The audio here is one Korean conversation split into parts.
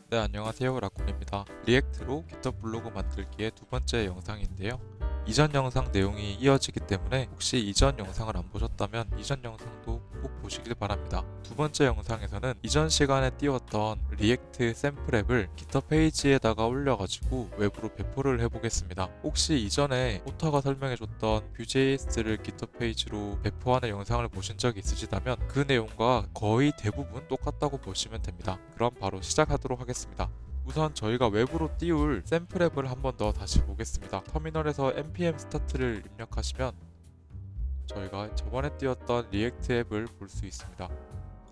네, 안녕하세요. 라쿤입니다. 리액트로 GitHub 블로그 만들기의 두 번째 영상인데요. 이전 영상 내용이 이어지기 때문에 혹시 이전 영상을 안 보셨다면 이전 영상도 꼭 보시길 바랍니다. 두 번째 영상에서는 이전 시간에 띄웠던 리액트 샘플 앱을 GitHub 페이지에다가 올려가지고 외부로 배포를 해보겠습니다. 혹시 이전에 오타가 설명해줬던 Vue.js를 GitHub 페이지로 배포하는 영상을 보신 적이 있으시다면 그 내용과 거의 대부분 똑같다고 보시면 됩니다. 그럼 바로 시작하도록 하겠습니다. 우선 저희가 외부로 띄울 샘플 앱을 한 번 더 다시 보겠습니다. 터미널에서 npm 스타트를 입력하시면 저희가 저번에 띄웠던 리액트 앱을 볼 수 있습니다.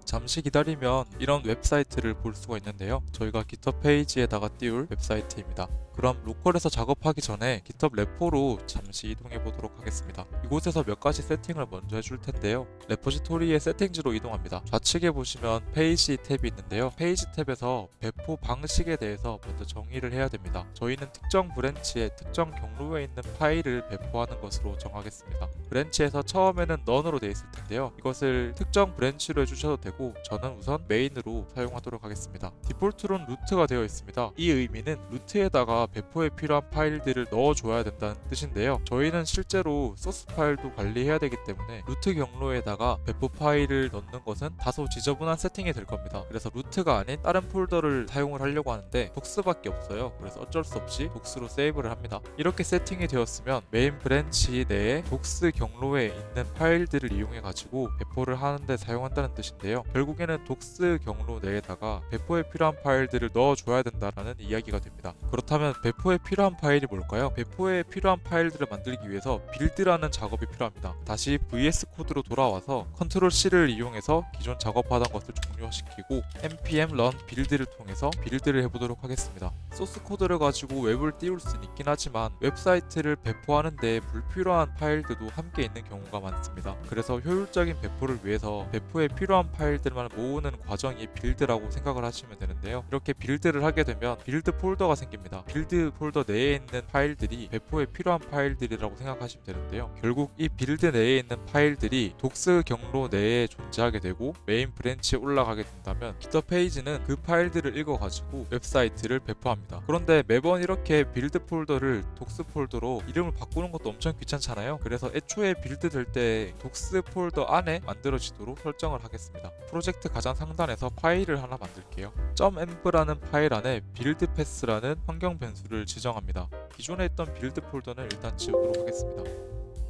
잠시 기다리면 이런 웹사이트를 볼 수가 있는데요. 저희가 GitHub 페이지에다가 띄울 웹사이트입니다. 그럼 로컬에서 작업하기 전에 GitHub 레포로 잠시 이동해 보도록 하겠습니다. 이곳에서 몇 가지 세팅을 먼저 해줄 텐데요. 레포지토리의 세팅지로 이동합니다. 좌측에 보시면 페이지 탭이 있는데요. 페이지 탭에서 배포 방식에 대해서 먼저 정의를 해야 됩니다. 저희는 특정 브랜치에 특정 경로에 있는 파일을 배포하는 것으로 정하겠습니다. 브랜치에서 처음에는 none으로 되어 있을 텐데요. 이것을 특정 브랜치로 해주셔도 되고 저는 우선 메인으로 사용하도록 하겠습니다. 디폴트로는 루트가 되어 있습니다. 이 의미는 루트에다가 배포에 필요한 파일들을 넣어줘야 된다는 뜻인데요. 저희는 실제로 소스 파일도 관리해야 되기 때문에 루트 경로에다가 배포 파일을 넣는 것은 다소 지저분한 세팅이 될 겁니다. 그래서 루트가 아닌 다른 폴더를 사용을 하려고 하는데 독스밖에 없어요. 그래서 어쩔 수 없이 독스로 세이브를 합니다. 이렇게 세팅이 되었으면 메인 브랜치 내에 독스 경로에 있는 파일들을 이용해 가지고 배포를 하는데 사용한다는 뜻인데요. 결국에는 독스 경로 내에다가 배포에 필요한 파일들을 넣어줘야 된다라는 이야기가 됩니다. 그렇다면 배포에 필요한 파일이 뭘까요? 배포에 필요한 파일들을 만들기 위해서 빌드라는 작업이 필요합니다. 다시 VS 코드로 돌아와서 컨트롤 C를 이용해서 기존 작업하던 것을 종료시키고 npm run 빌드를 통해서 빌드를 해보도록 하겠습니다. 소스 코드를 가지고 웹을 띄울 수는 있긴 하지만 웹사이트를 배포하는데 불필요한 파일들도 함께 있는 경우가 많습니다. 그래서 효율적인 배포를 위해서 배포에 필요한 파일들만 모으는 과정이 빌드라고 생각을 하시면 되는데요. 이렇게 빌드를 하게 되면 빌드 폴더가 생깁니다. 빌드 폴더 내에 있는 파일들이 배포에 필요한 파일들이라고 생각하시면 되는데요. 결국 이 빌드 내에 있는 파일들이 독스 경로 내에 존재하게 되고 메인 브랜치에 올라가게 된다면 GitHub 페이지는 그 파일들을 읽어가지고 웹사이트를 배포합니다. 그런데 매번 이렇게 빌드 폴더를 독스 폴더로 이름을 바꾸는 것도 엄청 귀찮잖아요. 그래서 애초에 빌드 될 때 독스 폴더 안에 만들어지도록 설정을 하겠습니다. 프로젝트 가장 상단에서 파일을 하나 만들게요. .env라는 파일 안에 빌드 패스라는 환경 변수를 지정합니다. 기존에 있던 빌드 폴더는 일단 지우도록 하겠습니다.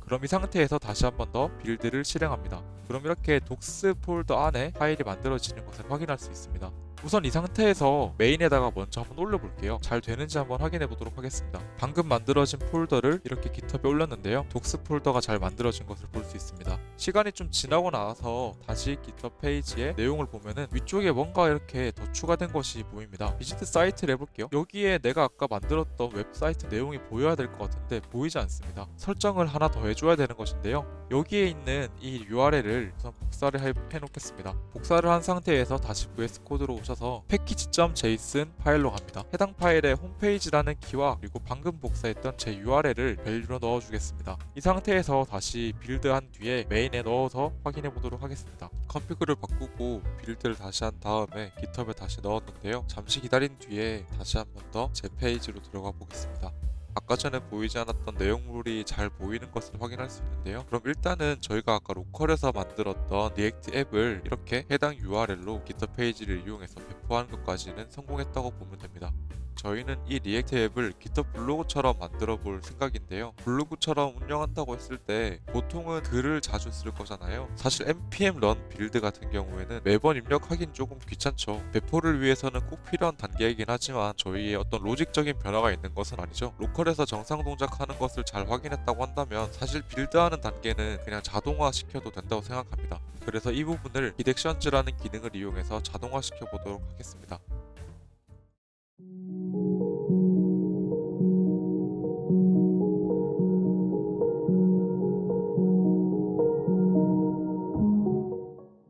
그럼 이 상태에서 다시 한 번 더 빌드를 실행합니다. 그럼 이렇게 독스 폴더 안에 파일이 만들어지는 것을 확인할 수 있습니다. 우선 이 상태에서 메인에다가 먼저 한번 올려볼게요. 잘 되는지 한번 확인해 보도록 하겠습니다. 방금 만들어진 폴더를 이렇게 GitHub에 올렸는데요. 독스 폴더가 잘 만들어진 것을 볼 수 있습니다. 시간이 좀 지나고 나서 다시 GitHub 페이지의 내용을 보면은 위쪽에 뭔가 이렇게 더 추가된 것이 보입니다. 비지트 사이트를 해볼게요. 여기에 내가 아까 만들었던 웹사이트 내용이 보여야 될 것 같은데 보이지 않습니다. 설정을 하나 더 해줘야 되는 것인데요. 여기에 있는 이 URL을 우선 복사를 해놓겠습니다. 복사를 한 상태에서 다시 VS 코드로 오셔서 package.json 파일로 갑니다. 해당 파일에 홈페이지라는 키와 그리고 방금 복사했던 제 URL을 밸류로 넣어주겠습니다. 이 상태에서 다시 빌드한 뒤에 메인에 넣어서 확인해 보도록 하겠습니다. 컨피그를 바꾸고 빌드를 다시 한 다음에 GitHub에 다시 넣었는데요. 잠시 기다린 뒤에 다시 한 번 더 제 페이지로 들어가 보겠습니다. 아까 전에 보이지 않았던 내용물이 잘 보이는 것을 확인할 수 있는데요. 그럼 일단은 저희가 아까 로컬에서 만들었던 리액트 앱을 이렇게 해당 URL로 GitHub 페이지를 이용해서 배포하는 것까지는 성공했다고 보면 됩니다. 저희는 이 리액트 앱을 GitHub 블로그처럼 만들어 볼 생각인데요. 블로그처럼 운영한다고 했을 때 보통은 글을 자주 쓸 거잖아요. 사실 npm run 빌드 같은 경우에는 매번 입력하긴 조금 귀찮죠. 배포를 위해서는 꼭 필요한 단계이긴 하지만 저희의 어떤 로직적인 변화가 있는 것은 아니죠. 로컬에서 정상 동작하는 것을 잘 확인했다고 한다면 사실 빌드하는 단계는 그냥 자동화 시켜도 된다고 생각합니다. 그래서 이 부분을 Gitactions라는 기능을 이용해서 자동화 시켜 보도록 하겠습니다.